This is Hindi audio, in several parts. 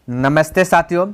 नमस्ते साथियों।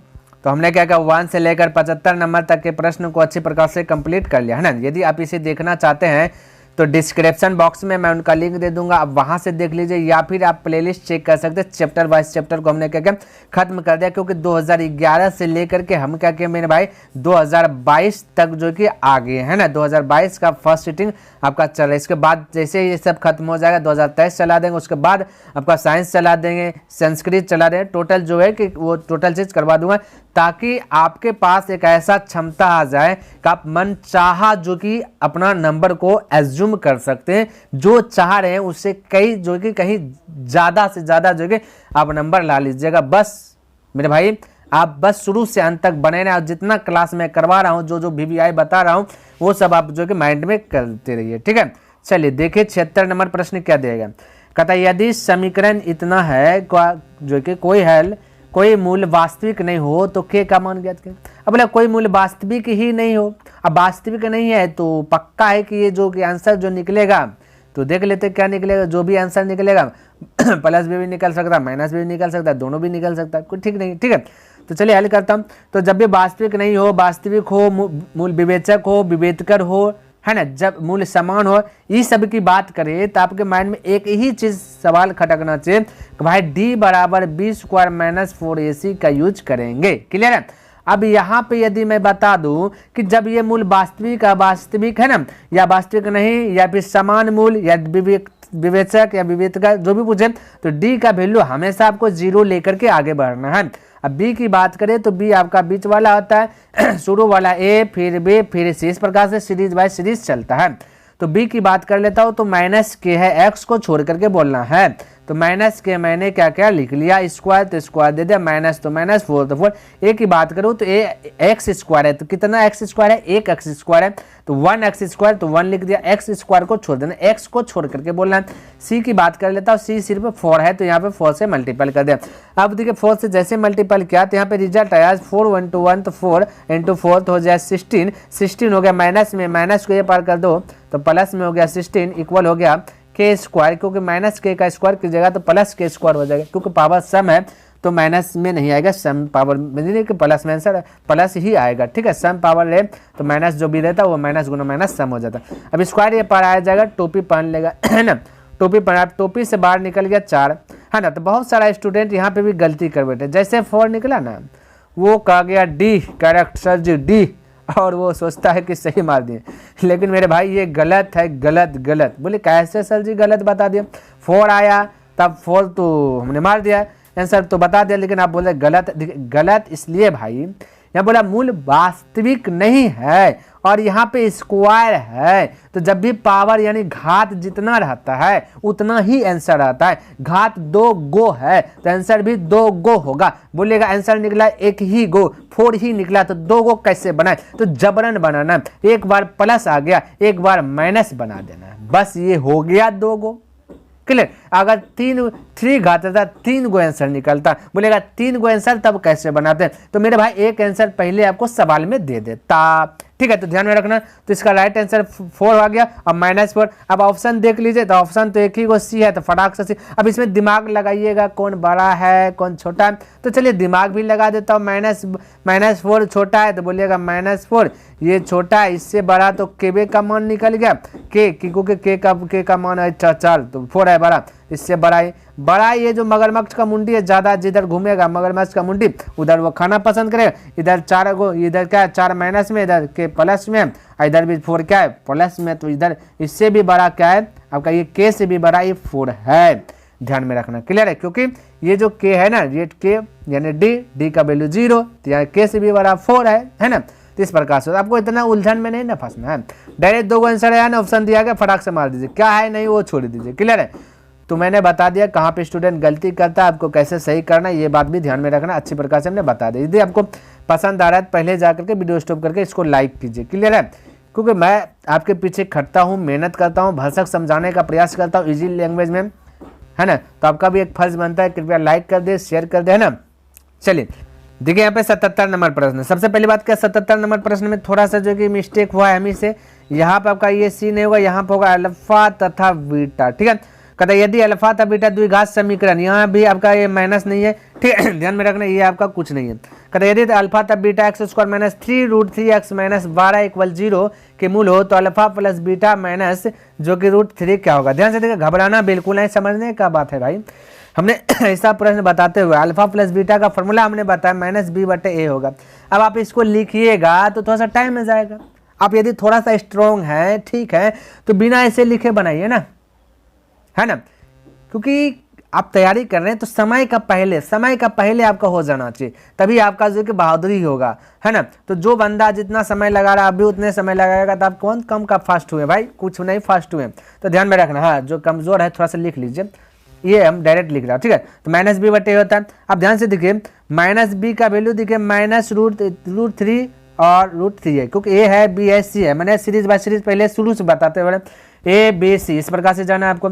तो हमने क्या किया 1 से लेकर 75 नंबर तक के प्रश्न को अच्छी प्रकार से कंप्लीट कर लिया है ना। यदि आप इसे देखना चाहते हैं तो डिस्क्रिप्शन बॉक्स में मैं उनका लिंक दे दूंगा, आप वहां से देख लीजिए, या फिर आप प्लेलिस्ट चेक कर सकते हैं। चैप्टर वाइज चैप्टर को हमने क्या किया खत्म कर दिया, क्योंकि 2011 से लेकर के हम क्या किए मेरे भाई 2022 तक जो कि आ गए है ना। 2022 का फर्स्ट सीटिंग आपका चल रहा है। इसके बाद जैसे ये सब खत्म हो जाएगा 2023 चला देंगे, उसके बाद आपका साइंस चला देंगे, संस्कृत चला देंगे, टोटल जो है कि वो टोटल चीज़ करवा दूंगा, ताकि आपके पास एक ऐसा क्षमता आ जाए कि आप मन चाहा जो कि अपना नंबर को एज्यूम कर सकते हैं, जो चाह रहे हैं उससे कई जो कि कहीं ज़्यादा से ज़्यादा जो कि आप नंबर ला लीजिएगा। बस मेरे भाई आप बस शुरू से अंत तक बने रहें, और जितना क्लास में करवा रहा हूँ, जो जो VVI बता रहा हूँ, वो सब आप जो कि माइंड में करते रहिए, ठीक है। चलिए देखिए 76 नंबर प्रश्न क्या देगा। कहता है यदि समीकरण इतना है जो कि कोई मूल्य वास्तविक नहीं हो तो के का मान ज्ञात करें। अब बोला कोई मूल्य वास्तविक ही नहीं हो, अब वास्तविक नहीं है तो पक्का है कि ये जो कि आंसर जो निकलेगा, तो देख लेते क्या निकलेगा। जो भी आंसर निकलेगा प्लस भी निकल सकता है, माइनस भी निकल सकता है, दोनों भी निकल सकता है, कुछ ठीक नहीं, ठीक है। तो चलिए हल करता हूँ। तो जब भी वास्तविक नहीं हो, वास्तविक हो, मूल विवेचक हो, विवेचकर हो, है ना, जब मूल्य समान हो, इस सब की बात करें तो आपके माइंड में एक ही चीज सवाल खटकना चाहिए कि भाई D बराबर B² - 4AC का यूज करेंगे। क्लियर है। अब यहाँ पे यदि मैं बता दूं कि जब ये मूल वास्तविक अवास्तविक है ना, या वास्तविक नहीं, या फिर समान मूल, या विवेचक या विवेचक जो भी पूछे, तो D का वैल्यू हमेशा आपको 0 लेकर के आगे बढ़ना है। अब B की बात करें तो B आपका बीच वाला होता है, शुरू वाला A फिर B फिर C, इस प्रकार से सीरीज बाय सीरीज चलता है। तो B की बात कर लेता हूँ तो -k है, x को छोड़ करके बोलना है, तो -k मैंने क्या क्या लिख लिया, स्क्वायर तो स्क्वायर दे दिया, माइनस तो माइनस, 4 तो 4। ए की बात करूँ तो x² है, तो कितना x² है, 1x² है, तो 1x², तो 1 लिख दिया, x² को छोड़ देना, x को छोड़ करके बोलना है। C की बात कर लेता हूँ, C सिर्फ 4 है, तो यहाँ पे 4 से मल्टीपल कर दिया। अब देखिए 4 से जैसे मल्टीपल किया तो यहाँ पे रिजल्ट आया 4 1 to 1, तो 4 × 4 तो हो जाए 16, 16 हो गया, माइनस में माइनस को ये पार कर दो तो प्लस में हो गया 16, इक्वल हो गया k², क्योंकि -k का स्क्वायर की जगह तो +k² हो जाएगा, क्योंकि पावर सम है तो माइनस में नहीं आएगा, सम पावर में कि प्लस में आंसर प्लस ही आएगा, ठीक है। सम पावर है तो माइनस जो भी रहता है वो माइनस गुना माइनस सम हो जाता। अब स्क्वायर ये पार आ जाएगा, टोपी पहन लेगा है ना, टोपी पहना, टोपी से बाहर निकल गया 4, है ना। तो बहुत सारा स्टूडेंट यहाँ पे भी गलती कर बैठे, जैसे 4 निकला ना, वो कहा गया D करेक्ट सर जी D, और वो सोचता है कि सही मार दिए, लेकिन मेरे भाई ये गलत है, गलत गलत। बोले कैसे सर जी गलत बता दिया, 4 आया तब 4 तो हमने मार दिया, आंसर तो बता दिया, लेकिन आप बोले गलत। गलत इसलिए भाई यहाँ बोला मूल वास्तविक नहीं है और यहाँ पे स्क्वायर है, तो जब भी पावर यानी घात जितना रहता है उतना ही आंसर आता है। घात 2 गो है तो आंसर भी 2 गो होगा। बोलेगा आंसर निकला 1 ही गो, 4 ही निकला तो 2 गो कैसे बनाए, तो जबरन बनाना, एक बार प्लस आ गया एक बार माइनस बना देना, बस ये हो गया 2 गो। क्लियर। अगर 3 घात था 3 गो आंसर निकलता, बोलेगा 3 गो आंसर तब कैसे बनाते हैं, तो मेरे भाई एक आंसर पहले आपको सवाल में दे देता, ठीक है। तो ध्यान में रखना, तो इसका राइट आंसर 4 आ गया। अब -4, अब ऑप्शन देख लीजिए, तो ऑप्शन तो एक ही गो C है, तो फटाक से C। अब इसमें दिमाग लगाइएगा, कौन बड़ा है कौन छोटा है, तो चलिए दिमाग भी लगा देता हूँ। -4 छोटा है तो बोलिएगा -4, ये छोटा है, इससे बड़ा तो के का मान निकल गया, क्योंकि के का मान है 4, तो 4 है बड़ा, इससे बड़ा ये जो मगरमच्छ का मुंडी है, ज्यादा जिधर घूमेगा मगरमच्छ का मुंडी उधर वो खाना पसंद करेगा। इधर 4 गो, इधर क्या है 4 माइनस में, इधर के प्लस में, इधर भी 4 क्या है प्लस में, तो इधर इससे भी बड़ा क्या है आपका, ये के से भी बड़ा ये 4 है। ध्यान में रखना, क्लियर है, क्योंकि ये जो के है ना, ये के यानी D का वैल्यू 0, तो यहाँ के से भी बड़ा 4 है ना। तो इस प्रकार से आपको इतना उलझन में नहीं ना फंसना है, डायरेक्ट 2 आंसर है ना, ऑप्शन दिया गया फटाक से मार दीजिए, क्या है नहीं वो छोड़ दीजिए, क्लियर है। तो मैंने बता दिया कहाँ पे स्टूडेंट गलती करता है, आपको कैसे सही करना है, ये बात भी ध्यान में रखना, अच्छी प्रकार से हमने बता दी। यदि आपको पसंद आ रहा है तो पहले जा करके वीडियो स्टॉप करके इसको लाइक कीजिए, क्लियर है, क्योंकि मैं आपके पीछे खटता हूँ, मेहनत करता हूँ, भरसक समझाने का प्रयास करता हूँ इजी लैंग्वेज में, है ना। तो आपका भी एक फर्ज बनता है, कृपया लाइक कर दे, शेयर कर दे, है ना। चलिए देखिए यहाँ पे 77 नंबर प्रश्न। सबसे पहली बात क्या, 77 नंबर प्रश्न में थोड़ा सा जो कि मिस्टेक हुआ है हमी से, यहाँ पे आपका ये C नहीं होगा, यहाँ पे होगा अल्फा तथा बीटा, ठीक है। कहता है यदि अल्फा तथा बीटा द्विघात समीकरण, यहाँ भी आपका ये माइनस नहीं है, ठीक है, ध्यान में रखना ये आपका कुछ नहीं है। कहता है यदि अल्फा तथा beta x square minus 3√3x minus 12 = 0 के मूल हो तो अल्फा प्लस बीटा माइनस जो कि √3 क्या होगा। ध्यान से देखिए, घबराना बिल्कुल नहीं, समझने का बात है भाई। हमने ऐसा प्रश्न बताते हुए अल्फा प्लस बीटा का फॉर्मूला हमने बताया -b/a होगा। अब आप इसको लिखिएगा तो थोड़ा सा टाइम में जाएगा। आप यदि थोड़ा सा स्ट्रॉन्ग है, ठीक है, तो बिना ऐसे लिखे बनाइए ना, है ना, क्योंकि आप तैयारी कर रहे हैं तो समय का पहले आपका हो जाना चाहिए, तभी आपका जो कि बहादुरी होगा, है ना। तो जो बंदा जितना समय लगा रहा है अभी उतने समय लगाएगा तो आप कौन कम का फास्ट हुए भाई, कुछ नहीं फास्ट हुए। तो ध्यान में रखना, हाँ जो कमजोर है थोड़ा सा लिख लीजिए, ये हम डायरेक्ट लिख रहा हूँ, ठीक है। तो -b/a होता है। अब ध्यान से देखिए -b का वैल्यू देखिए -√3 और √3 है, क्योंकि ए है बी है सी है, मैंने सीरीज बाय सीरीज पहले शुरू से बताते हुए ए बी सी इस प्रकार से जाना है आपको।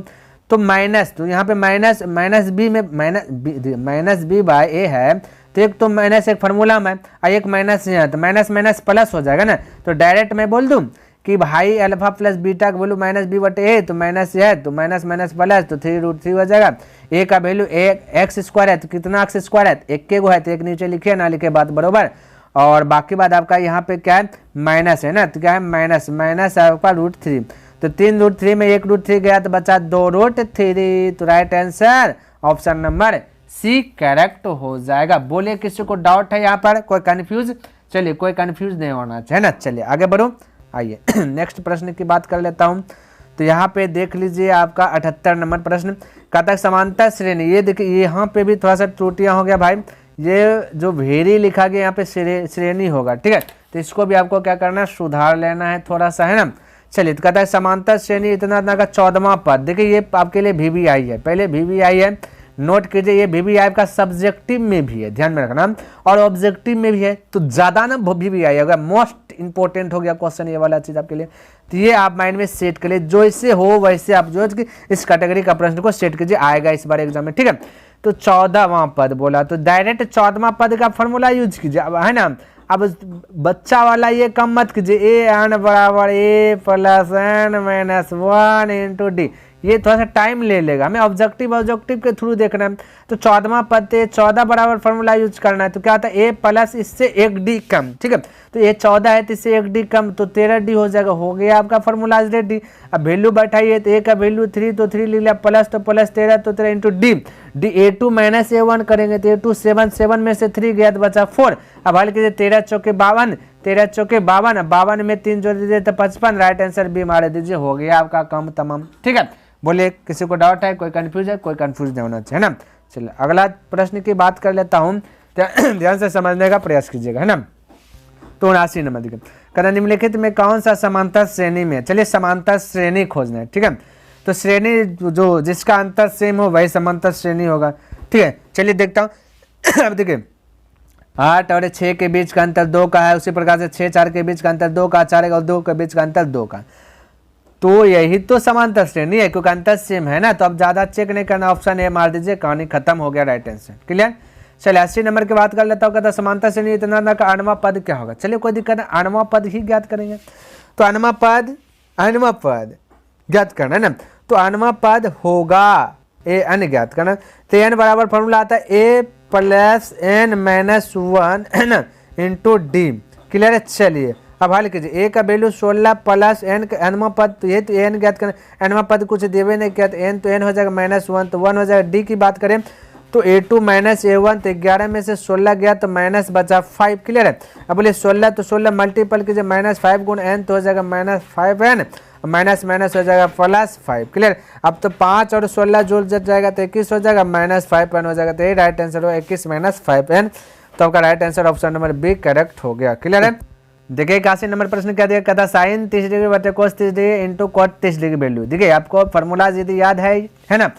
तो माइनस, तो यहाँ पे माइनस बी में -b/a है, तो एक तो माइनस एक फार्मूला में और एक माइनस यहाँ, तो माइनस माइनस प्लस हो जाएगा ना। तो डायरेक्ट मैं बोल दूँ कि भाई अल्फा प्लस बीटा का वैल्यू -b/a, तो माइनस है तो माइनस माइनस प्लस तो 3√3 हो जाएगा। ए का वैल्यू एक्स स्क्वायर है, तो कितना एक्स स्क्वायर है, एक के गो है, तो एक नीचे लिखिए, ना लिखे बात बरोबर। और बाकी बात आपका यहाँ पे क्या है, माइनस है ना, तो क्या है माइनस आपका √3, तो 3√3 में 1√3 गया तो बचा 2√3। तो right answer option number C correct हो जाएगा। बोले किसी को डाउट है यहाँ पर, कोई कंफ्यूज? चलिए कोई कंफ्यूज नहीं होना चाहिए ना। चलिए आगे बढ़ो, आइए नेक्स्ट प्रश्न की बात कर लेता हूँ। तो यहाँ पे देख लीजिए आपका 78 नंबर प्रश्न, कहता है समांतर श्रेणी। ये देखिए यहाँ पे भी थोड़ा सा त्रुटियाँ हो गया भाई, ये जो भेरी लिखा गया यहाँ पे श्रेणी होगा, ठीक है। तो इसको भी आपको क्या करना है, सुधार लेना है थोड़ा सा, है ना। चलिए तो कहता है समांतर श्रेणी इतना का 14वां पद। देखिए ये आपके लिए VBI है, पहले VBI है, नोट कीजिए ये VBI का सब्जेक्टिव में भी है, ध्यान में रखना, और ऑब्जेक्टिव में भी है। तो ज्यादा ना VBI होगा, मोस्ट इंपॉर्टेंट हो गया क्वेश्चन ये वाला चीज आपके लिए। तो ये आप माइंड में सेट कर लिए, जो ऐसे हो वैसे आप जो इस कैटेगरी का प्रश्न को सेट कीजिए, आएगा इस बार एग्जाम में, ठीक है। तो 14वां पद बोला, तो डायरेक्ट 14वां पद का फॉर्मूला यूज कीजिए, अब है ना। अब बच्चा वाला ये कम मत कीजिए, a n बराबर a + n - 1 × d, ये थोड़ा सा टाइम ले लेगा, हमें ऑब्जेक्टिव के थ्रू देखना है। तो 14वां पद 14 बराबर फॉर्मूला यूज करना है। तो क्या होता है, a प्लस इससे 1 d कम, ठीक है। तो ये 14 है तो इससे 1 d कम, तो 13 d हो जाएगा, हो गया आपका फॉर्मूला रेडी। अब वैल्यू बैठाइए, तो a का वैल्यू 3 तो 3 ले लिया, प्लस तो प्लस 13 तो 13 × d, a2 - a1 करेंगे तो a2 7 में से 3 गया तो बचा 4। अब हल कीजिए 13 चौके 52, 13 चौके 52, 52 में 3 जोड़ दीजिए तो 55। राइट आंसर बी मार दीजिए, हो गया आपका काम तमाम, ठीक है। बोले किसी को डाउट है, कोई कंफ्यूज है, कोई कंफ्यूज नहीं होना चाहिए, है ना। चलिए अगला प्रश्न की बात कर लेता हूँ, ध्यान से समझने का प्रयास कीजिएगा, है ना। तो 79 नंबर देखिए, कहना निम्नलिखित में कौन सा समांतर श्रेणी में। चलिए समांतर श्रेणी खोजना है, ठीक है। तो श्रेणी जो जिसका अंतर सेम हो वही समांतर श्रेणी होगा, ठीक है। चलिए देखता हूँ अब देखिए 8 और 6 के बीच का अंतर 2 का है, उसी प्रकार से 6 4 के बीच का अंतर 2 का, 4 और 2 के बीच का अंतर 2 का। तो यही तो समांतर श्रेणी है, क्योंकि अंतर सेम है ना। तो अब ज्यादा चेक नहीं करना, ऑप्शन ए मार दीजिए, कहानी खत्म हो गया, राइट आंसर क्लियर। चलिए 80 नंबर की बात कर लेता हूँ, कहता समांतर श्रेणी इतना का 8वां पद क्या होगा। चलिए कोई दिक्कत नहीं, 8वां पद ही ज्ञात करेंगे। तो 8वां पद ज्ञात करना है ना। तो 8वां पद होगा an ज्ञात करना। तो n बराबर फॉर्मूला आता है a + n - 1 है ना × d, क्लियर है। चलिए अब हल कीजिए, a का वैल्यू 16 प्लस n का nवां पद, तो ये तो n ज्ञात करना, nवां पद कुछ देवे नहीं किया, तो n हो जाएगा -1, तो 1 हो जाएगा। d की बात करें तो a2 - a1, तो 11 में से 16 गया तो माइनस बचा 5, क्लियर है। अब बोले 16 तो 16 मल्टीपल कीजिए, -5 × n तो हो जाएगा -5n, माइनस माइनस हो जाएगा +5, क्लियर। अब तो 5 और 16 जोड़ जाएगा तो 21 हो जाएगा, -5n हो जाएगा। तो ये राइट आंसर हो 21 - 5n। तो आपका right answer option number B correct हो गया, क्लियर है। देखिए 81 नंबर प्रश्न क्या दिया, कहता साइन 30 डिग्री बटे कोस 30 डिग्री × कॉट 30 डिग्री वैल्यू। देखिए आपको फार्मूलाज यदि याद है ना,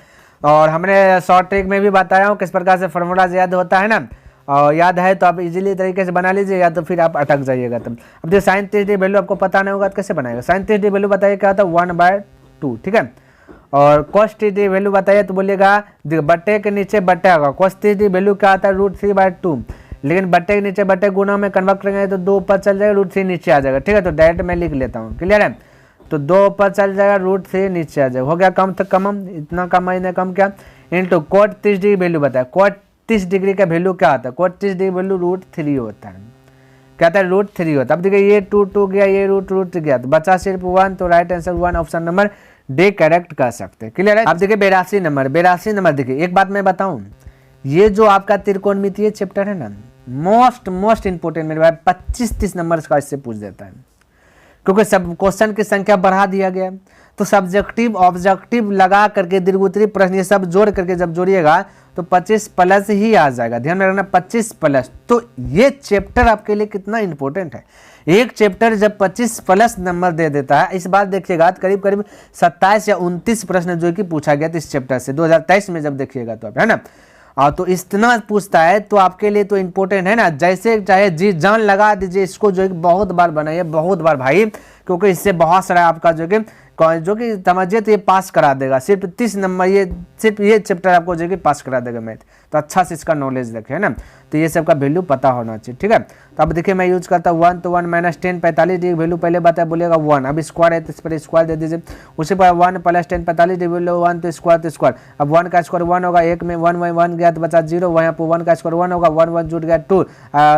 और हमने शॉर्ट ट्रिक में भी बताया हूँ किस प्रकार से फार्मूलाज याद होता है ना, और याद है तो आप इजीली तरीके से बना लीजिए, या तो फिर आप अटक जाइएगा। तब अब देखिए साइन 30 डिग्री वैल्यू आपको पता नहीं होगा तो कैसे बनाएगा। साइन 30 डिग्री वैल्यू बताइए क्या होता है 1/2, ठीक है। और कोस 30 डिग्री वैल्यू बताइए तो बोलिएगा बट्टे के नीचे बट्टा होगा। कोस 30 डिग्री वैल्यू क्या आता है √3/2, लेकिन बट्टे के नीचे बट्टे गुना में कन्वर्ट करेंगे तो 2 ऊपर चल जाएगा, √3 नीचे आ जाएगा, ठीक है। तो डायरेक्ट मैं लिख लेता हूँ, क्लियर है। तो 2 ऊपर चल जाएगा, √3 नीचे आ जाएगा, हो गया कम, तो कम, इतना कम इतना कम क्या, इंटू कोट 30 डिग्री वैल्यू बताया। कोट 30 डिग्री का वैल्यू क्या होता है, कोट 30 डिग्री वैल्यू √3 होता है, क्या होता है, √3 होता है। अब देखिए ये 2 गया, ये रूट गया, तो बचा सिर्फ 1, तो right answer 1 option number D correct कर सकते हैं। क्लियर है। अब देखिए 82 नंबर देखिए, एक बात मैं बताऊं, ये जो आपका त्रिकोणमितीय चैप्टर है ना, मोस्ट इंपोर्टेंट मेरे भाई, 25-30 नंबर का इससे पूछ देता है, क्योंकि सब क्वेश्चन की संख्या बढ़ा दिया गया, तो सब्जेक्टिव ऑब्जेक्टिव लगा करके दीर्घोत्तरीय प्रश्न ये सब जोड़ करके जब जोड़िएगा तो 25 प्लस ही आ जाएगा, ध्यान में रखना 25 प्लस। तो ये चैप्टर आपके लिए कितना इंपॉर्टेंट है, एक चैप्टर जब 25 प्लस नंबर दे देता है, इस बार देखिएगा करीब करीब 27 या 29 प्रश्न जो कि पूछा गया था इस चैप्टर से 2023 में जब देखिएगा तो है ना, और तो इतना पूछता है तो आपके लिए तो इम्पोर्टेंट है ना, जैसे चाहे जी जान लगा दीजिए इसको, जो कि बहुत बार बनाइए, बहुत बार भाई, क्योंकि इससे बहुत सारा आपका जो कि समझिए तो ये पास करा देगा, सिर्फ 30 नंबर, ये सिर्फ ये चैप्टर आपको जो कि पास करा देगा मैथ, तो अच्छा से इसका नॉलेज रखे है ना, तो ये सब का वैल्यू पता होना चाहिए, ठीक है। तो अब देखिए मैं यूज करता हूँ 1, तो 1 - 10 45 डिग्री वैल्यू पहले बताया, बोलेगा 1, अब स्क्वायर है तो इस पर स्क्वायर दे दीजिए, उसी पर 1 + 10 45 डिग्री वैल्यू 1, तो स्क्वायर, अब 1 का स्क्वायर 1 होगा, एक में 1 गया तो बचा 0, वहाँ पर 1 का स्क्वायर 1 होगा, 1 जुट गया 2,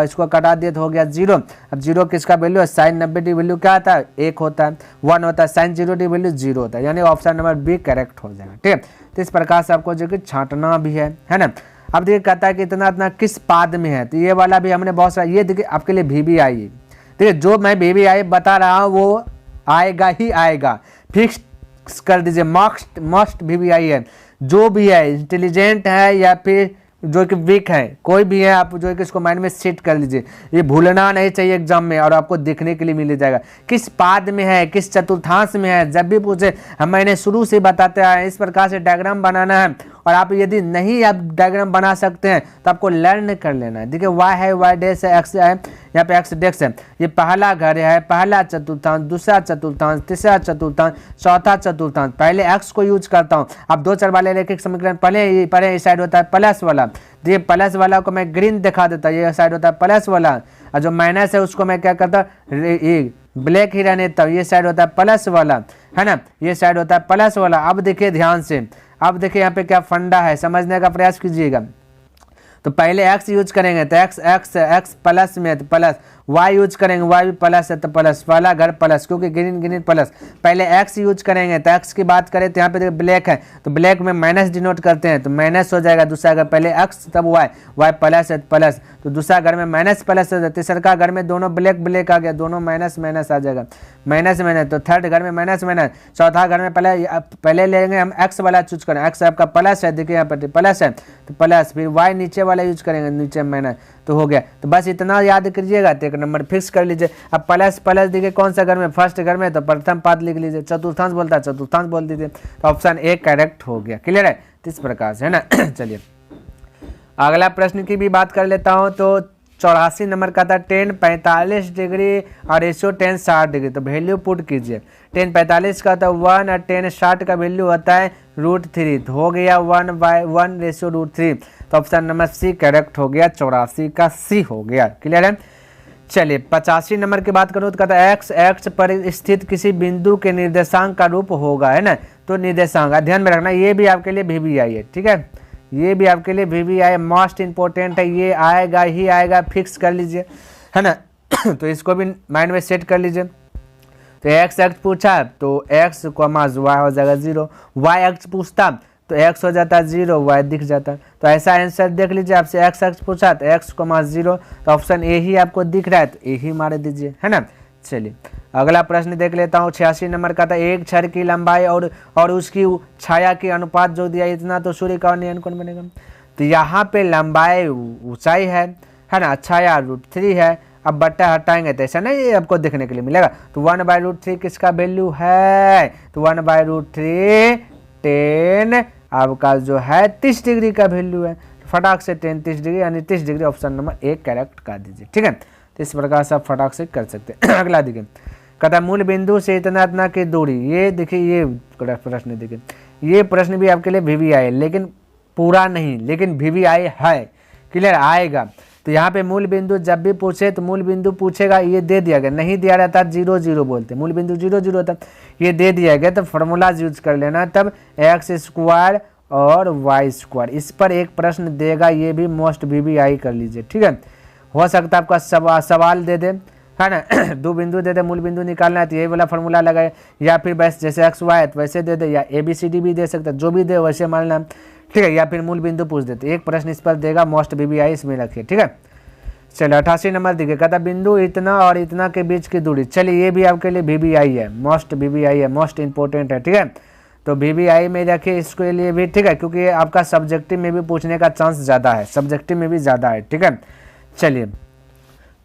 इसको कटा दिए तो हो गया 0। अब 0 किसका वैल्यू है, साइन 90 डिग्री वैल्यू क्या आता है, 1 होता है, 1 होता है, साइन 0 डिग्री वैल्यू 0 होता है, यानी ऑप्शन नंबर बी करेक्ट हो जाएगा, ठीक है। तो इस प्रकार से आपको जो कि छांटना भी है ना। अब देखिए कहता है कि इतना किस पाद में है, तो ये वाला भी हमने बहुत सारा, ये देखिए आपके लिए VBI, देखिए जो मैं VBI बता रहा हूँ वो आएगा ही आएगा, फिक्स कर दीजिए, मस्ट VBI है, जो भी है इंटेलिजेंट है या फिर जो कि वीक है, कोई भी है, आप जो है कि इसको माइंड में सेट कर लीजिए, ये भूलना नहीं चाहिए एग्जाम में, और आपको देखने के लिए मिल जाएगा किस पाद में है, किस चतुर्थांश में है, जब भी पूछे हम मैंने शुरू से बताते हैं इस प्रकार से डायग्राम बनाना है, और आप यदि नहीं आप डायग्राम बना सकते हैं तो आपको लर्न कर लेना है। देखिए y है, y डैश है, x है, यहाँ पे x डेक्स है, ये पहला घर है, पहला चतुर्थांश, दूसरा चतुर्थांश, तीसरा चतुर्थांश, चौथा चतुर्थांश, पहले x को यूज करता हूँ। अब 2 4 वाले रेखिक समीकरण पहले इस साइड होता है प्लस वाला, तो ये प्लस वाला को मैं ग्रीन दिखा देता हूँ, ये साइड होता है प्लस वाला, और जो माइनस है उसको मैं क्या करता हूँ ब्लैक ही रहने देता हूँ, ये साइड होता है प्लस वाला, है ना, ये साइड होता है प्लस वाला। अब देखिए ध्यान से, अब देखिए यहाँ पे क्या फंडा है, समझने का प्रयास कीजिएगा। तो पहले x यूज करेंगे तो x प्लस में तो प्लस, y यूज करेंगे y भी प्लस है तो प्लस, पहला घर प्लस, क्योंकि ग्रीन प्लस, पहले x यूज करेंगे तो x की बात करें तो यहाँ पे देखिए ब्लैक है, तो ब्लैक में माइनस डिनोट करते हैं तो माइनस हो जाएगा, दूसरा घर पहले x तब y प्लस है प्लस, तो दूसरा घर में माइनस प्लस हो जाए, तीसरा घर में दोनों ब्लैक आ गया, दोनों माइनस आ जाएगा, माइनस, तो थर्ड घर में माइनस, चौथा घर में पहले लेंगे हम x वाला चूज करें, x आपका प्लस है, देखिए यहाँ पर प्लस है तो प्लस, फिर y नीचे वाला यूज करेंगे, नीचे माइनस, तो हो गया। तो बस इतना याद करिएगा तो एक नंबर फिक्स कर लीजिए। अब प्लस देखिए कौन सा घर में, फर्स्ट घर में, तो प्रथम पाद लिख लीजिए, चतुर्थांश बोलता है चतुर्थांश बोल दीजिए, तो ऑप्शन ए करेक्ट हो गया। क्लियर है, इस प्रकार से है ना। चलिए अगला प्रश्न की भी बात कर लेता हूँ। तो 84 नंबर का था 10 45 डिग्री और रेशियो 10 60 डिग्री, तो वैल्यू पुट कीजिए। 10 45 का था 1 और 10 60 का वैल्यू होता है √3, तो हो गया 1/1 रेशियो √3, तो ऑप्शन नंबर सी करेक्ट हो गया, 84 का सी हो गया। क्लियर है। चलिए 85 नंबर की बात करूँ तो कहता है x पर स्थित किसी बिंदु के निर्देशांक का रूप होगा, है ना, तो निर्देशांक ध्यान में रखना, ये भी आपके लिए VBI है, ठीक है, ये भी आपके लिए VBI मोस्ट इंपॉर्टेंट है, ये आएगा ही आएगा, फिक्स कर लीजिए, है ना। तो इसको भी माइंड में सेट कर लीजिए। तो x पूछा तो x y हो जाएगा 0, y पूछता तो x हो जाता है 0, y दिख जाता है, तो ऐसा आंसर देख लीजिए। आपसे x पूछा तो x 0, तो ऑप्शन ए ही आपको दिख रहा है, तो ए ही मार दीजिए, है ना। चलिए अगला प्रश्न देख लेता हूँ। 86 नंबर का था एक क्षण की लंबाई और उसकी छाया की अनुपात जो दिया इतना, तो सूर्य का नियन कौन बनेगा। तो यहाँ पे लंबाई ऊंचाई है ना, छाया √3 है, अब बट्टा हटाएंगे तो ऐसा नहीं आपको देखने के लिए मिलेगा। तो 1/√3 किसका वैल्यू है, तो 1/√3 10 आपका जो है 30 डिग्री का वैल्यू है, फटाक से 10 30 डिग्री यानी 30 डिग्री, ऑप्शन नंबर 1 करेक्ट कर दीजिए, ठीक है। तो इस प्रकार से आप फटाक से कर सकते हैं। अगला देखिए, कहता मूल बिंदु से इतना की दूरी, ये देखिए ये प्रश्न देखिए, ये प्रश्न भी आपके लिए VBI है, लेकिन पूरा नहीं, लेकिन VBI है। क्लियर, आएगा तो यहाँ पे मूल बिंदु जब भी पूछे तो मूल बिंदु पूछेगा, ये दे दिया गया, नहीं दिया रहता 0 0 बोलते, मूल बिंदु 0 0 होता, ये दे दिया गया तो फॉर्मूला यूज कर लेना, तब एक्स स्क्वायर और वाई स्क्वायर। इस पर एक प्रश्न देगा, ये भी मोस्ट VBI कर लीजिए, ठीक है। हो सकता है आपका सवाल दे दे, है ना, दो बिंदु दे दे, मूल बिंदु निकालना है तो यही वाला फॉर्मूला लगाए, या फिर बस जैसे एक्स वाई है वैसे दे दे, या ABCD भी दे सकता है, जो भी दे वैसे मानना, ठीक है, या फिर मूल बिंदु पूछ देते। एक प्रश्न इस पर देगा, मोस्ट VBI इसमें रखिए, ठीक है। चलिए 88 नंबर देखिए, कहता बिंदु इतना और इतना के बीच की दूरी, चलिए ये भी आपके लिए VBI है, मोस्ट VBI है, मोस्ट इंपॉर्टेंट है, ठीक है। तो VBI में रखिए इसके लिए भी, ठीक है, क्योंकि ये आपका सब्जेक्टिव में भी पूछने का चांस ज़्यादा है, सब्जेक्टिव में भी ज़्यादा है, ठीक है। चलिए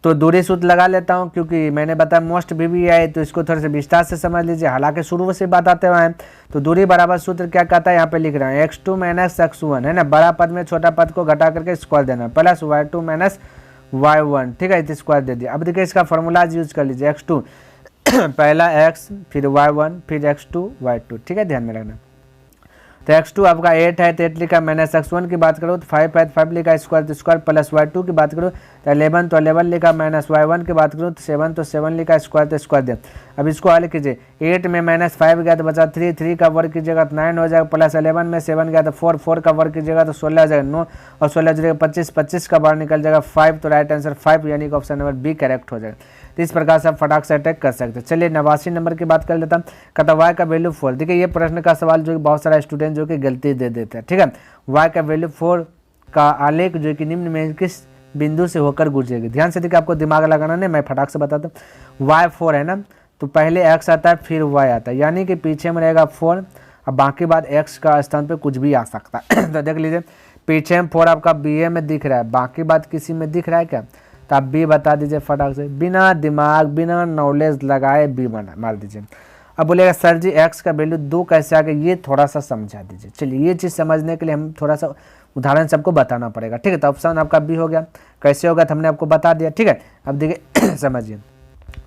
तो दूरी सूत्र लगा लेता हूँ, क्योंकि मैंने बताया मोस्ट VBI, तो इसको थोड़ा सा विस्तार से समझ लीजिए, हालांकि शुरू से बताते हुए हैं। तो दूरी बराबर सूत्र क्या कहता है, यहाँ पे लिख रहा है x2 - x1, है ना, बड़ा पद में छोटा पद को घटा करके स्क्वायर देना, प्लस y2 - y1, ठीक है, स्क्वायर दे दिया। अब देखिए इसका फॉर्मूला यूज कर लीजिए, x2 पहला x, फिर y1, फिर x2 y2, ठीक है, ध्यान में रखना। तो x2 आपका 8 है तो 8 लिखा, माइनस x1 की बात करो तो 5 है तो 5 लिखा, स्क्वायर तो स्क्वायर, प्लस y2 की बात करो तो 11 तो 11 लिखा, माइनस y1 की बात करो तो 7 तो 7 लिखा, स्क्वायर तो स्क्वायर दे। अब इसको हल कीजिए, 8 में -5 गया तो बचा 3, 3 का वर्ग कीजिएगा तो 9 हो जाएगा, प्लस 11 में 7 गया तो 4, 4 का वर्ग कीजिएगा तो 16 हो जाएगा, 9 और 16 हो जाएगा 25, 25 का बाहर निकल जाएगा 5, तो राइट आंसर 5 यानी कि ऑप्शन नंबर बी करेक्ट हो जाएगा। तो इस प्रकार से आप फटाक से अटैक कर सकते हैं। चलिए 89 नंबर की बात कर लेता हूँ, कहता y का वैल्यू 4। देखिए ये प्रश्न का सवाल जो कि बहुत सारा स्टूडेंट जो कि गलती दे देते हैं, ठीक है। y का वैल्यू 4 का आलेख जो कि निम्न में किस बिंदु से होकर गुजरेगी, ध्यान से देखिए, आपको दिमाग लगाना नहीं, मैं फटाक से बताता हूँ। y 4 है ना, तो पहले x आता है फिर y आता है, यानी कि पीछे में रहेगा 4, अब बाकी बात x का स्थान पर कुछ भी आ सकता है। तो देख लीजिए पीछे में 4 आपका BA में दिख रहा है, बाकी बात किसी में दिख रहा है क्या, तो आप बी बता दीजिए फटाक से, बिना दिमाग बिना नॉलेज लगाए बी मार दीजिए। अब बोलेगा सर जी x का वैल्यू 2 कैसे आ गया, ये थोड़ा सा समझा दीजिए। चलिए ये चीज़ समझने के लिए हम थोड़ा सा उदाहरण सबको बताना पड़ेगा, ठीक है। तो ऑप्शन आपका बी हो गया, कैसे होगा तो हमने आपको बता दिया, ठीक है। अब देखिए समझिए,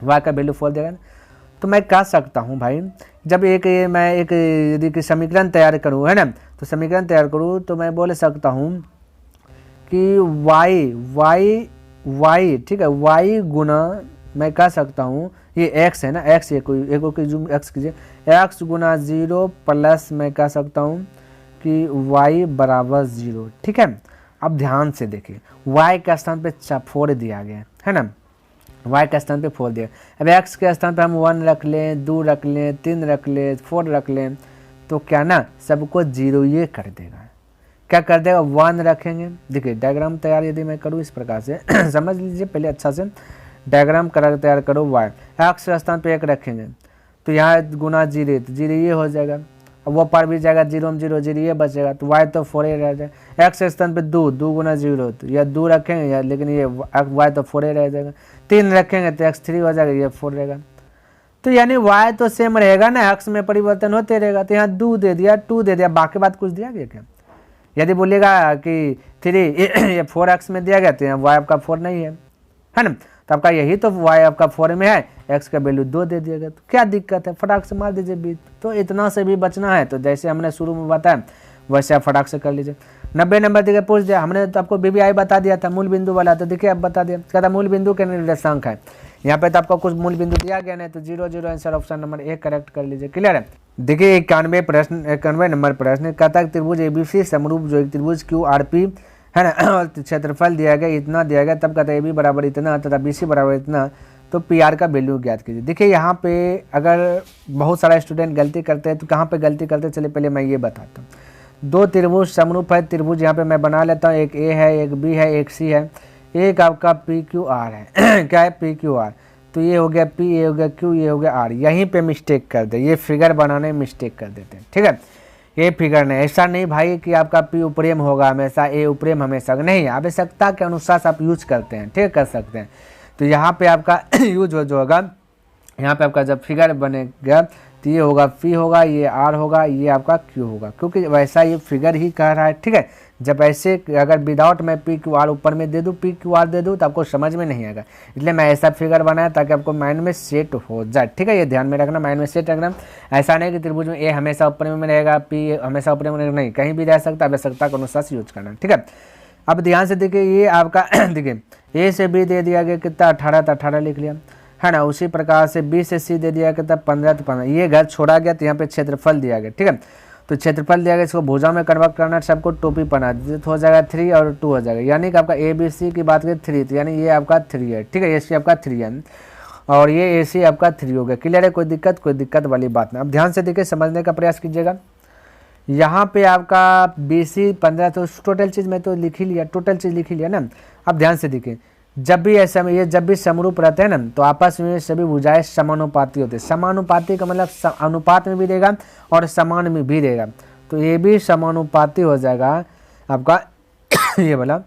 y का वैल्यू 4 देगा, तो मैं कह सकता हूँ भाई, जब मैं एक यदि समीकरण तैयार करूँ, है ना, तो समीकरण तैयार करूँ तो मैं बोल सकता हूँ कि y, ठीक है, y गुना, मैं कह सकता हूँ ये x है ना, x ये कोई जूम x कीजिए, x गुना 0 प्लस मैं कह सकता हूँ कि y बराबर 0, ठीक है। अब ध्यान से देखिए, y के स्थान पे 4 दिया गया है ना, y के स्थान पे 4 दिया, अब x के स्थान पे हम 1 रख लें, 2 रख लें, 3 रख लें, 4 रख लें, तो क्या ना सबको 0 ये कर देगा, क्या कर देगा 1 रखेंगे। देखिए डायग्राम तैयार यदि मैं करूँ इस प्रकार से समझ लीजिए, पहले अच्छा से डायग्राम तैयार करो, y x के स्थान पे 1 रखेंगे तो यहाँ गुना 0, तो 0 ये हो जाएगा, अब वो पर भी जाएगा 0 में 0, 0 ये बचेगा, तो y तो 4 ही रह जाएगा। x के स्थान पे 2 गुना 0, तो या 2 रखेंगे या, लेकिन ये y तो 4 ही रह जाएगा, 3 रखेंगे तो x 3 हो जाएगा, ये 4 रहेगा, तो यानी y तो सेम रहेगा ना, x में परिवर्तन होते रहेगा। तो यहाँ 2 दे दिया, 2 दे दिया, बाकी बात कुछ दिया गया क्या, यदि बोलिएगा कि 3 ये 4x में दिया गया तो यहाँ y आपका 4 नहीं है ना, तो आपका यही तो y आपका 4 में है, x का वैल्यू 2 दे दिया गया, तो क्या दिक्कत है, फटाक से मार दीजिए बीच। तो इतना से भी बचना है, तो जैसे हमने शुरू में बताया वैसे आप फटाक से कर लीजिए। 90 नंबर देखिए पूछ दिया, हमने तो आपको VBI बता दिया था, मूल बिंदु वाला, तो देखिए अब बता दिया, कहता मूल बिंदु के निर्देशांक है, यहाँ पे तो आपको कुछ मूल बिंदु दिया गया नहीं, तो 0 0 आंसर ऑप्शन नंबर 1 करेक्ट कर लीजिए, क्लियर है। देखिए 91 नंबर प्रश्न कहता है त्रिभुज ABC समरूप जो एक त्रिभुज QRP है ना, और क्षेत्रफल दिया गया इतना दिया गया, तब कहता है AB बराबर इतना तथा BC बराबर इतना, तो PR का वैल्यू ज्ञात कीजिए। देखिए यहाँ पे अगर बहुत सारा स्टूडेंट गलती करते हैं, तो कहाँ पे गलती करते हैं, चलिए पहले मैं ये बताता हूँ। 2 त्रिभुज समरूप है, त्रिभुज यहाँ पे मैं बना लेता हूँ, एक A है, एक B है, एक C है, एक आपका PQR है क्या है PQR, तो ये हो गया P, ये हो गया Q, ये हो गया R, यहीं पे मिस्टेक कर दे, ये फिगर बनाने में मिस्टेक कर देते हैं, ठीक है। ये फिगर नहीं, ऐसा नहीं भाई कि आपका P उपरेम होगा हमेशा, A उपरेम हमेशा नहीं, आवश्यकता के अनुसार आप यूज करते हैं, ठीक कर सकते हैं। तो यहाँ पे आपका यूज जो होगा, यहाँ पे आपका जब फिगर बनेगा तो ये होगा P होगा, ये R होगा, ये आपका Q होगा, क्योंकि वैसा ये फिगर ही कह रहा है, ठीक है। जब ऐसे अगर विदाउट मैं PQR ऊपर में दे दूँ, PQR दे दूँ, तो आपको समझ में नहीं आएगा, इसलिए मैं ऐसा फिगर बनाया ताकि आपको माइंड में सेट हो जाए, ठीक है। ये ध्यान में रखना, माइंड में सेट रखना, ऐसा नहीं कि त्रिभुज में A हमेशा ऊपर में रहेगा, P हमेशा ऊपर में रहेगा, नहीं, कहीं भी रह सकता है, आवश्यकता के अनुसार यूज करना, ठीक है। अब ध्यान से देखिए ये आपका देखिए ए से बी दे दिया गया कितना 18 तो 18 लिख लिया, है ना। उसी प्रकार से बी से सी दे दिया कितना 15 तो 15, ये घर छोड़ा गया तो यहाँ पे क्षेत्रफल दिया गया, ठीक है। तो क्षेत्रफल दिया गया, इसको भुजा में कन्वर्ट करना, सबको टोपी बना दीजिए तो हो जाएगा 3 और 2 हो जाएगा, यानी कि आपका ए बी सी की बात करें 3, तो यानी ये आपका 3 है, ठीक है। ए सी आपका 3 है और ये ए सी आपका 3 हो गया। क्लियर है, कोई दिक्कत वाली बात नहीं। अब ध्यान से देखिए, समझने का प्रयास कीजिएगा। यहाँ पे आपका बी सी 15, तो टोटल चीज़ में तो लिख ही लिया, टोटल चीज़ लिख ही लिया ना। अब ध्यान से देखिए, जब भी ऐसा ये जब भी समरूप रहते हैं ना तो आपस में सभी भुजाएं समानुपाती होते हैं। समानुपाती का मतलब अनुपात में भी देगा और समान में भी देगा, तो ये भी समानुपाती हो जाएगा आपका ये वाला,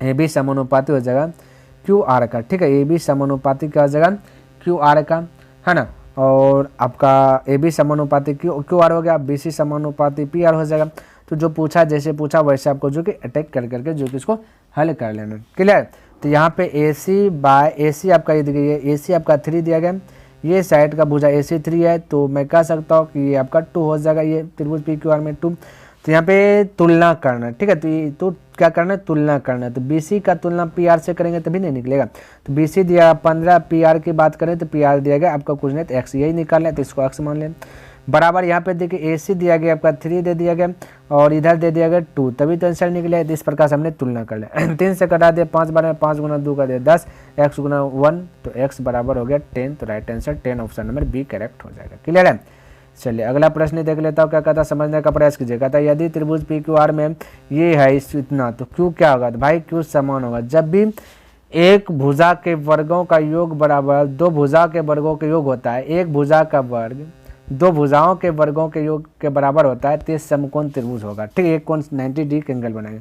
ये भी समानुपाती हो जाएगा क्यू आर का, ठीक है। ये भी समानुपाती क्या हो जाएगा क्यू आर का, है ना। और आपका ए बी समानुपाती क्यू आर हो गया, बी सी समानुपाती पी आर हो जाएगा। तो जो पूछा जैसे पूछा वैसे आपको जो कि अटैक कर करके जो कि इसको हल कर लेना। क्लियर। तो यहाँ पे ए सी बाय ए सी आपका ये देखिए, ए सी आपका 3 दिया गया, ये साइड का भुजा ए सी 3 है, तो मैं कह सकता हूँ कि ये आपका 2 हो जाएगा, ये त्रिभुज पी क्यू आर में 2। तो यहाँ पे तुलना करना, ठीक है। तो ये तो क्या करना है, तुलना करना है। तो बी सी का तुलना पी आर से करेंगे तभी नहीं निकलेगा। तो बी सी दिया 15, पी आर की बात करें तो पी आर दिया गया आपका कुछ नहीं तो एक्स, यही निकालना है तो इसको एक्स मान लें। बराबर यहाँ पे देखिए ए सी दिया गया आपका 3 दे दिया गया और इधर दे दिया गया 2, तभी तो आंसर निकले। इस प्रकार से हमने तुलना कर लिया। 3 से कटा दिया 5 बार में 5 गुना 2 का दिया 10, x गुना 1 तो x बराबर हो गया 10, तो right answer 10 option number B correct हो जाएगा। क्लियर है। चलिए अगला प्रश्न देख लेता हूँ, क्या कहता है समझने का प्रयास कीजिए। कहता है यदि त्रिभुज पी क्यू आर में ये है इतना, तो क्यू क्या होगा, तो भाई क्यू समान होगा जब भी एक भुजा के वर्गों का योग बराबर 2 भुजा के वर्गों का योग होता है। एक भुजा का वर्ग 2 भुजाओं के वर्गों के योग के बराबर होता है, तो ये समकोण त्रिभुज होगा, ठीक है। एक कोण 90 डिग्री का एंगल बनाएगा,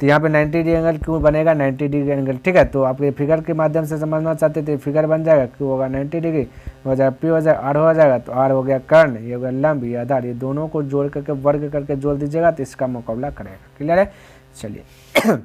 तो यहाँ पे 90 डिग्री एंगल क्यों बनेगा, 90 डिग्री एंगल, ठीक है। तो आप ये फिगर के माध्यम से समझना चाहते थे, फिगर बन जाएगा, क्यों होगा 90 डिग्री हो जाएगा, पी हो जाएगा, आर हो जाएगा, तो आर हो गया कर्ण, ये हो गया लंब, ये आधार, ये दोनों को जोड़ करके वर्ग करके जोड़ दीजिएगा तो इसका मुकाबला करेगा। क्लियर है। चलिए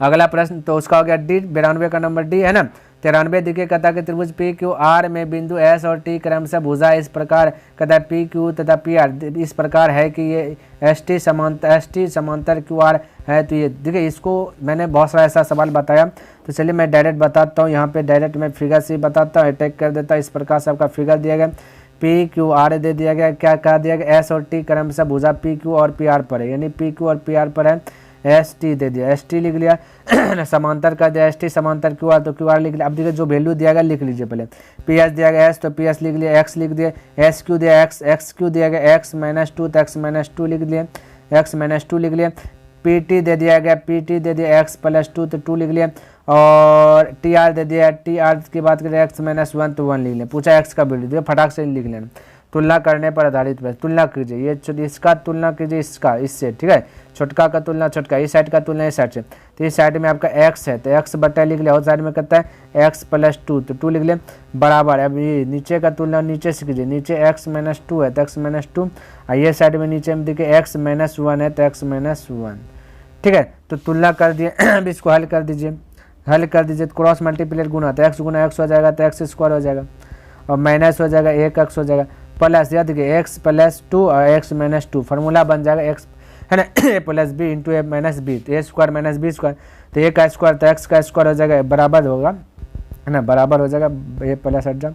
अगला प्रश्न तो उसका हो गया डी, 92 का नंबर डी है ना। 93 देखिए, कहता है कि त्रिभुज पी क्यू आर में बिंदु एस और टी क्रमशः भुजा इस प्रकार, कहता है पी क्यू तथा पी आर इस प्रकार है कि ये एस टी समांतर क्यू आर है। तो ये देखिए, इसको मैंने बहुत सारा ऐसा सवाल बताया, तो चलिए मैं डायरेक्ट बताता हूँ। यहाँ पे डायरेक्ट मैं फिगर से बताता हूँ, अटैक कर देता हूँ। इस प्रकार से आपका फिगर दिया गया, पी क्यू आर दे दिया गया, क्या कहा दिया गया, एस और टी क्रमशः भुजा पी क्यू और पी आर पर है, यानी पी क्यू और पी आर पर है। एस टी दे दिया, एस टी लिख लिया समांतर कर दिया, एस टी समांतर क्यू आर, तो क्यू आर लिख लिया। अब देखिए जो वैल्यू दिया गया लिख लीजिए पहले, पी एस दिया गया एस तो पी एस लिख लिया, एक्स लिख दिया, एस क्यू दिया एक्स, एक्स क्यू दिया गया एक्स माइनस 2 तो एक्स माइनस 2 लिख लिया, एक्स माइनस 2 लिख लिया। पी टी दे दिया गया, पी टी दे दिया एक्स प्लस 2 तो 2 लिख लिया, और टी आर दे दिया, टी आर की बात करें एक्स माइनस 1 तो 1 लिख लिया। पूछा एक्स का वैल्यू दिया, फटाक से लिख लेना। तुलना करने पर आधारित पर तुलना कीजिए, ये इसका तुलना कीजिए इसका इससे, ठीक है। छोटका का तुलना छोटका, इस साइड का तुलना इस साइड से, तो इस साइड में आपका x है तो x बटा लिख लिया, और साइड में कहता है x प्लस 2 तो 2 लिख लिया बराबर। अब ये नीचे का तुलना नीचे से कीजिए, नीचे x माइनस 2 है तो x माइनस 2, और ये साइड में नीचे में देखिए x माइनस 1 है तो x माइनस 1, ठीक है। तो तुलना कर दिए, अब इसको हल कर दीजिए, हल कर दीजिए तो क्रॉस मल्टीप्लेट गुना, तो x गुना x हो जाएगा तो x स्क्वायर हो जाएगा, और माइनस हो जाएगा 1x हो जाएगा, प्लस याद देखिए x प्लस 2 और x माइनस 2, फार्मूला बन जाएगा x है ना, ए प्लस बी इंटू ए माइनस बी, तो ए स्क्वायर माइनस बी स्क्वायर, तो ए का स्क्वायर तो एक्स का स्क्वायर हो जाएगा, बराबर होगा है ना, बराबर हो जाएगा, ये प्लस हट जा,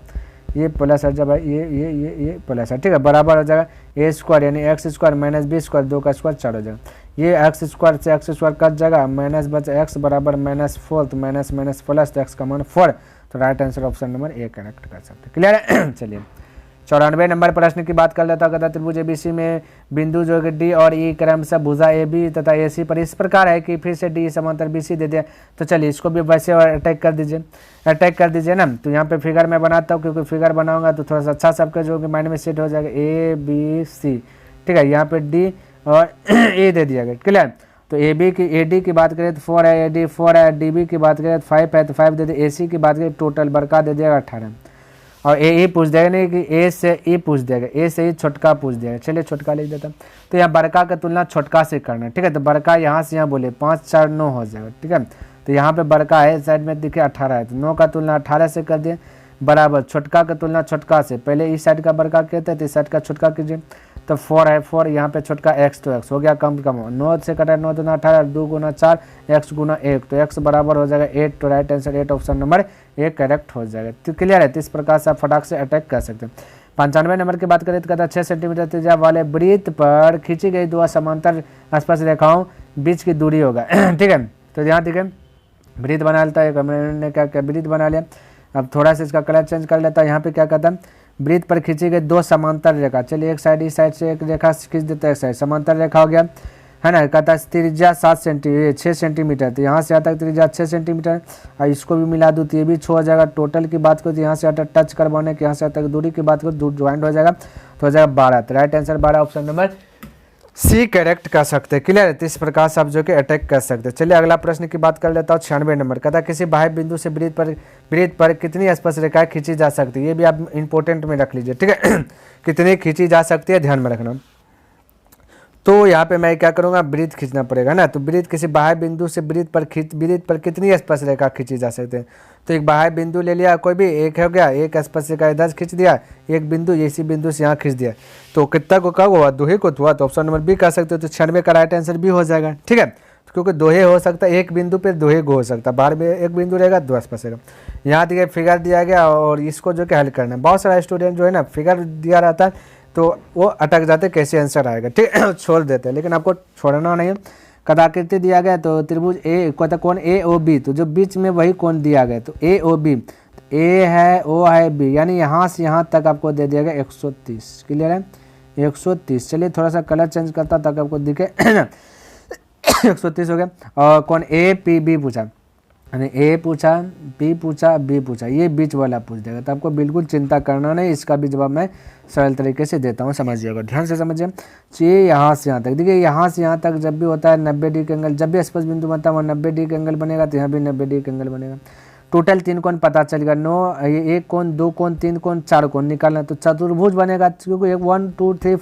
ये प्लस हट जा भाई, ये प्लस है, ठीक है, बराबर हो जाएगा ए स्क्वायर यानी x square minus B square, 2 का स्क्वायर 4 हो जाएगा, ये एक्स स्क्वायर से एक्स स्क्वायर कट जाएगा, माइनस बचा एक्स बराबर माइनस 4, तो माइनस माइनस प्लस, तो एक्स का मान 4, तो right answer option number A connect कर सकते हैं। क्लियर है। चलिए 94 नंबर प्रश्न की बात कर लेता हूँ। कहता त्रिभुज एबीसी में बिंदु जो कि डी और ई क्रमशः भुजा ए बी तथा ए सी पर इस प्रकार है कि फिर से डी समांतर बी सी दे दिया। तो चलिए इसको भी वैसे अटैक कर दीजिए, अटैक कर दीजिए ना। तो यहाँ पे फिगर मैं बनाता हूँ, क्योंकि फिगर बनाऊंगा तो थोड़ा सा अच्छा सबका जो कि माइंड में सेट हो जाएगा, ए बी सी, ठीक है। यहाँ पे डी और ए दे दिया गया। क्लियर। तो ए बी की ए डी की बात करें तो 4 है, ए डी 4 है, डी बी की बात करें तो 5 है, तो 5 दे दिया। ए सी की बात करें टोटल बड़का दे दिया 18, और ए पूछ देगा नहीं कि ए से ई पूछ देगा, ए से ही छोटका पूछ देगा। चलिए छोटका लिख देता हूँ। तो यहाँ बड़का का तुलना छोटका से करना, ठीक है। तो बड़का यहाँ से यहाँ बोले 5 4 9 हो जाएगा, ठीक है। तो यहाँ पे बड़का है, साइड में देखिए 18 है, तो 9 का तुलना 18 से कर दिए बराबर। छोटका का तुलना छोटका से, पहले इस साइड का बड़का कहते हैं तो इस साइड का छोटका कीजिए, तो 4 है 4, यहाँ पे छोटका x तो x हो गया कम कम, 9 से कटा 9 दूना 18, 2 गुना 4, x गुना 1, तो x बराबर हो जाएगा 8, तो right answer 8 option number 1 correct हो जाएगा। तो क्लियर है, तो इस प्रकार से आप फटाक से अटैक कर सकते हैं। 95 नंबर की बात करें तो कहता है 6 सेंटीमीटर त्रिज्या वाले वृत्त पर खींची गई दो समांतर स्पर्श रेखाओं बीच की दूरी होगा। ठीक है, तो यहाँ ठीक है वृत्त बना लेता है, हमने क्या क्या वृत्त बना लिया। अब थोड़ा सा इसका कलर चेंज कर लेता है, यहाँ पे क्या कहता है वृत्त पर खींची गई दो समांतर रेखा, चलिए एक साइड इस साइड से एक रेखा खींच देता है, एक साइड समांतर रेखा हो गया है ना। कहता है त्रिज्या 6 सेंटीमीटर, तो यहाँ से आता है त्रिज्या 6 सेंटीमीटर, और इसको भी मिला दूँ तो ये भी 6 हो जाएगा। टोटल की बात करो तो यहाँ से आता टच करवाने के, यहाँ से आता दूरी की बात करो ज्वाइंट हो जाएगा तो हो जाएगा 12, तो right answer 12 option number C correct कर सकते हैं। क्लियर है, तो इस प्रकार से आप जो कि अटैक कर सकते हैं। चलिए अगला प्रश्न की बात कर लेता हूँ 96 नंबर। कहता है किसी बाह्य बिंदु से वृत्त पर कितनी स्पर्श रेखाएं खींची जा सकती है, ये भी आप इंपॉर्टेंट में रख लीजिए। ठीक है, कितनी खींची जा सकती है ध्यान में रखना। तो यहाँ पे मैं क्या करूँगा वृत्त खींचना पड़ेगा ना, तो वृत्त किसी बाह्य बिंदु से वृत्त पर कितनी स्पर्श रेखा खींची जा सकते हैं। तो एक बाह्य बिंदु ले लिया कोई भी, एक हो गया, एक स्पर्श रेखा इधर खींच दिया, एक बिंदु इसी बिंदु से यहाँ खींच दिया, तो कितना को कब हुआ, दोहे को हुआ, तो ऑप्शन नंबर बी कर सकते हो। तो 96 का राइट आंसर भी हो जाएगा। ठीक है, क्योंकि दोहे हो सकता है, एक बिंदु पे दोहे को हो सकता है, बाहर में एक बिंदु रहेगा दो स्पर्श रेखा। यहाँ दिया फिगर दिया गया और इसको जो कि हल करना है। बहुत सारा स्टूडेंट जो है ना फिगर दिया रहता है तो वो अटक जाते कैसे आंसर आएगा, ठीक है, छोड़ देते हैं, लेकिन आपको छोड़ना नहीं है। कदाकृति दिया गया तो त्रिभुज ए कहता कौन ए ओ बी, तो जो बीच में वही कौन दिया गया, तो ए ओ बी, ए है ओ है बी, यानी यहाँ से यहाँ तक आपको दे दिया गया 130। क्लियर है, 130। चलिए थोड़ा सा कलर चेंज करता ताकि आपको दिखे ना 130 हो गया। और कौन ए पी बी पूछा, यानी ए पूछा बी पूछा बी पूछा, ये बीच वाला पूछ देगा, तो आपको बिल्कुल चिंता करना नहीं, इसका भी जवाब मैं सरल तरीके से देता हूँ, समझिएगा, ध्यान से समझिए। चाहिए यहाँ से यहाँ तक, देखिए यहाँ से यहाँ तक जब भी होता है 90 डिग्री का एंगल, जब भी स्पर्श बिंदु बनता है वहाँ 90 डिग्री का एंगल बनेगा, तो यहाँ भी 90 डिग्री का एंगल बनेगा। टोटल 3 कोण पता चलेगा, 9 एक कोण 2 कोण 3 कोण 4 कोण निकालना, तो चतुर्भुज बनेगा, क्योंकि 1 2 3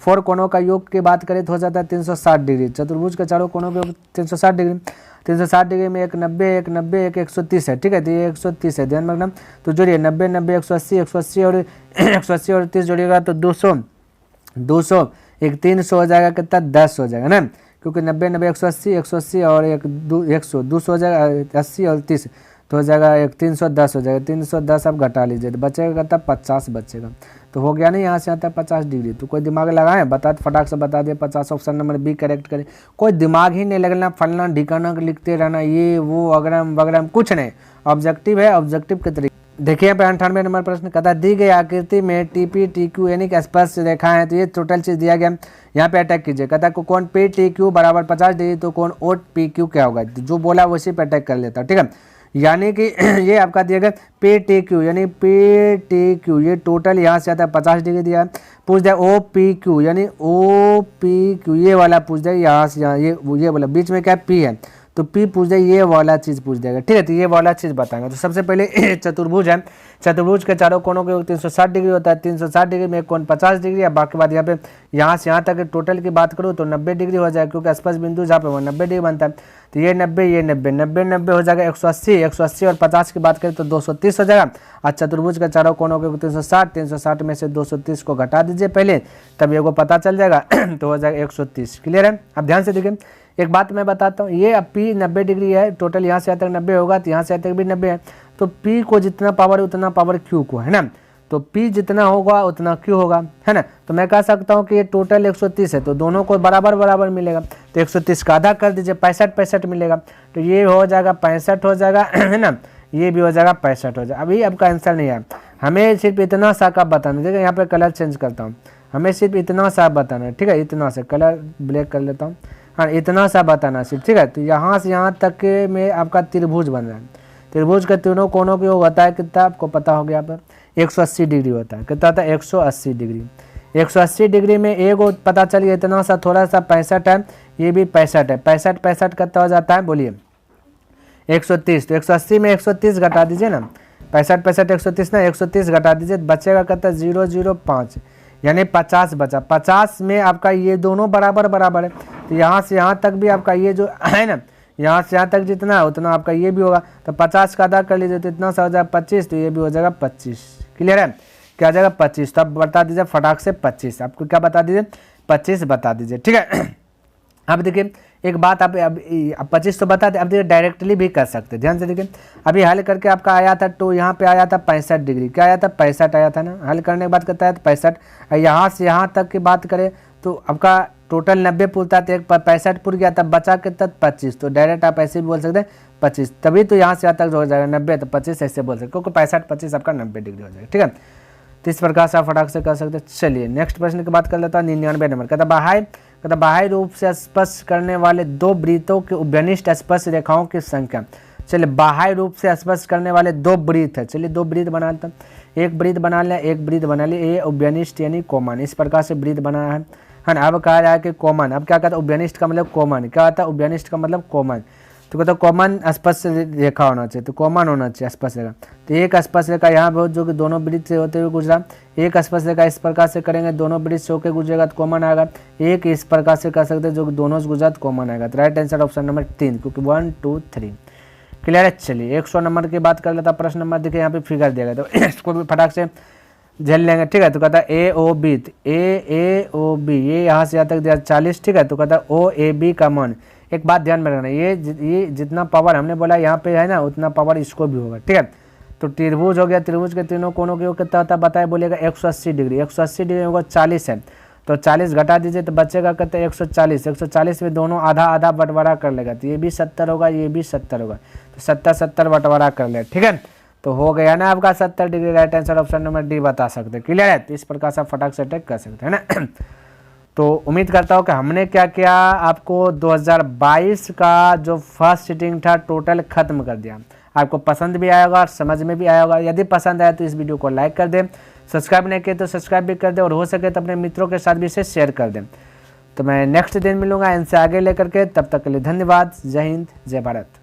4 कोणों का योग की बात करें तो हो जाता है 360 डिग्री। चतुर्भुज के चारों कोणों के 360 डिग्री, 360 डिग्री में एक 90 एक 90 एक 130 है। ठीक है, तो ये 130 है, ध्यान रखना। तो जोड़िए 90 90 180 और 180 और 30 जोड़िएगा तो 200 एक 300 हो जाएगा, कितना 10 हो जाएगा ना, क्योंकि 90 90 180 और एक 100 200 हो जाएगा, 80 और 30 तो हो जाएगा एक 310 हो जाएगा, 310 आप घटा लीजिए तो बचेगा कितना 50 बचेगा। तो हो गया नहीं, यहाँ से आता है 50 डिग्री। तो कोई दिमाग लगाएं, बता फटाक से बता दिए 50 ऑप्शन नंबर बी करेक्ट करें। कोई दिमाग ही नहीं लगना, फलना ढिकाना लिखते रहना, ये वो अगरम वगैरह कुछ नहीं, ऑब्जेक्टिव है, ऑब्जेक्टिव के तरीके। देखिए यहाँ पे 98 नंबर प्रश्न कहता दी गई आकृति में टीपी टी क्यू यानी कि स्पर्श रेखा है, तो ये टोटल चीज दिया गया। यहाँ पे अटैक कीजिए, कहता है कौन पी टी क्यू बराबर 50 डिग्री, तो कौन ओ पी क्यू क्या होगा, जो बोला उसी पे अटैक कर लेता। ठीक है, यानी कि ये आपका दिया गया पी टी क्यू, यानी पी टी क्यू ये टोटल यहाँ से आता है 50 डिग्री दिया है। पूछ दिया ओ पी क्यू, यानी ओ पी क्यू ये वाला पूछ दिया, यहाँ से यहाँ ये वाला बीच में क्या पी है, तो पी पूछ दे, ये वाला चीज़ पूछ देगा। ठीक है, तो ये वाला चीज़ बताएंगे। तो सबसे पहले चतुर्भुज है, चतुर्भुज के चारों कोणों के 360 डिग्री होता है, 360 डिग्री में एक कोण 50 डिग्री है, बाकी बात यहाँ पे यहाँ से यहाँ तक टोटल की बात करूँ तो 90 डिग्री हो जाएगा, क्योंकि स्पर्श बिंदु जहाँ पे वो 90 डिग्री बनता है। तो ये 90 हो जाएगा 180 और 50 की बात करें तो 230 हो जाएगा। और चतुर्भुज के चारों कोणों के 360 में से 230 को घटा दीजिए पहले, तब ये को पता चल जाएगा तो हो जाएगा 130। क्लियर है, अब ध्यान से देखिए एक बात मैं बताता हूँ, ये अब पी 90 डिग्री है, टोटल यहाँ से यहाँ तक 90 होगा, तो यहाँ से यहाँ तक भी 90 है, तो पी को जितना पावर है उतना पावर क्यू को, है ना, तो पी जितना होगा उतना क्यू होगा, है ना। तो मैं कह सकता हूँ कि ये टोटल 130 है, तो दोनों को बराबर बराबर मिलेगा, तो 130 का आधा कर दीजिए 65 मिलेगा, तो ये हो जाएगा 65 हो जाएगा, है ना, ये भी हो जाएगा 65 हो जाएगा। अभी आपका आंसर नहीं है, हमें सिर्फ इतना सा का बताना। देखिए यहाँ पे कलर चेंज करता हूँ, हमें सिर्फ इतना सा बताना है। ठीक है, इतना सा कलर ब्लैक कर लेता हूँ, हाँ इतना सा बताना सिर्फ। ठीक है, तो यहाँ से यहाँ तक में आपका त्रिभुज बन रहा है, त्रिभुज के तीनों कोणों की होता है कितना आपको पता हो गया, यहाँ पर 180 डिग्री होता है, कितना होता है 180 डिग्री। 180 डिग्री में एक पता चल गया इतना सा, थोड़ा सा 65 है, ये भी 65 है, 65 कितना हो जाता है बोलिए 130। तो 180 में 130 घटा दीजिए ना, 65 130 ना, 130 घटा दीजिए, बचेगा कितना 005, यानी 50 बचा। 50 में आपका ये दोनों बराबर बराबर है, तो यहाँ से यहाँ तक भी आपका ये जो है ना, यहाँ से यहाँ तक जितना है उतना आपका ये भी होगा, तो 50 का आधा कर लीजिए तो इतना सा हो जाएगा 25, तो ये भी हो जाएगा 25। क्लियर है, क्या आ जाएगा 25। तो आप बता दीजिए फटाक से 25, आपको क्या बता दीजिए 25 बता दीजिए, ठीक है। अब देखिए एक बात, आप अब 25 तो बता दें, अब देखिए डायरेक्टली भी कर सकते हैं, ध्यान से देखिए। अभी हल करके आपका आया था तो यहाँ पे आया था 65 डिग्री, क्या आया था 65 आया था ना। हल करने के बाद कहता है 65, यहाँ से यहाँ तक की बात करें तो आपका टोटल 90 पूछता है, तो एक 65 पूर गया, तब बचा के तक 25, तो डायरेक्ट आप ऐसे भी बोल सकते हैं 25, तभी तो यहाँ से यहाँ तक जो हो जाएगा 90, तो 25 ऐसे बोल सकते, क्योंकि 65 25 आपका 90 डिग्री हो जाएगा, ठीक है। तो इस प्रकार से आप फटाक से कर सकते हैं। चलिए नेक्स्ट प्रश्न की बात कर लेता है 99 नंबर। कहता बाह्य रूप से स्पर्श करने वाले दो वृत्तों के उभयनिष्ठ स्पर्श रेखाओं की संख्या। चलिए बाह्य रूप से स्पर्श करने वाले दो वृत्त है, चलिए दो वृत्त बना लेते हैं। एक वृत्त बना लिया, एक वृत्त बना लिया, ये उभयनिष्ठ यानी कॉमन, इस प्रकार से वृत्त बना है ना। अब कहा जाए कि कॉमन, अब क्या कहता है उभयनिष्ठ का मतलब कॉमन, क्या होता है उभयनिष्ठ का मतलब कॉमन, तो कहता कॉमन स्पर्श रेखा होना चाहिए, तो कॉमन होना चाहिए स्पर्श रेखा। तो एक स्पर्श रेखा यहाँ पे जो कि दोनों वृत्त से होते हुए गुजरा, एक स्पर्श रेखा इस प्रकार से करेंगे दोनों वृत्त से होकर गुजरेगा तो कॉमन आएगा। एक इस प्रकार से कर सकते हैं जो कि दोनों से गुजरा तो कॉमन आएगा। तो राइट आंसर ऑप्शन नंबर 3, क्योंकि 1 2 3 क्लियर है। चलिए 100 नंबर की बात कर लेता, प्रश्न नंबर देखिए यहाँ पे फिगर दिया गया, तो इसको भी फटाक से झेल लेंगे, ठीक है। तो कहता है AOB, AOB ये यहाँ से यहाँ तक दिया 40, ठीक है। तो कहता है OAB का मान, एक बात ध्यान में रखना, ये जितना पावर हमने बोला यहाँ पे है ना उतना पावर इसको भी होगा, ठीक है। तो त्रिभुज हो गया, त्रिभुज के तीनों कोनों के योग कितना होता है बताए, बोलेगा 180 डिग्री, 180 डिग्री होगा 40 है, तो 40 घटा दीजिए तो बचेगा कहते हैं 140, 140 में दोनों आधा आधा बंटवारा कर लेगा, तो ये भी 70 होगा, ये भी 70 होगा, तो 70 70 बंटवारा कर ले, ठीक है। तो हो गया ना आपका 70 degree, right answer option number D बता सकते हैं, क्लियर है। तो इस प्रकार से आप फटाक से अटैक कर सकते हैं ना। तो उम्मीद करता हूँ कि हमने क्या किया, आपको 2022 का जो फर्स्ट सीटिंग था टोटल खत्म कर दिया। आपको पसंद भी आया होगा और समझ में भी आया होगा। यदि पसंद आया तो इस वीडियो को लाइक कर दें, सब्सक्राइब नहीं किए तो सब्सक्राइब भी कर दें, और हो सके तो अपने मित्रों के साथ भी इसे शेयर कर दें। तो मैं नेक्स्ट दिन मिलूंगा इनसे आगे लेकर के, तब तक के लिए धन्यवाद। जय हिंद, जय भारत।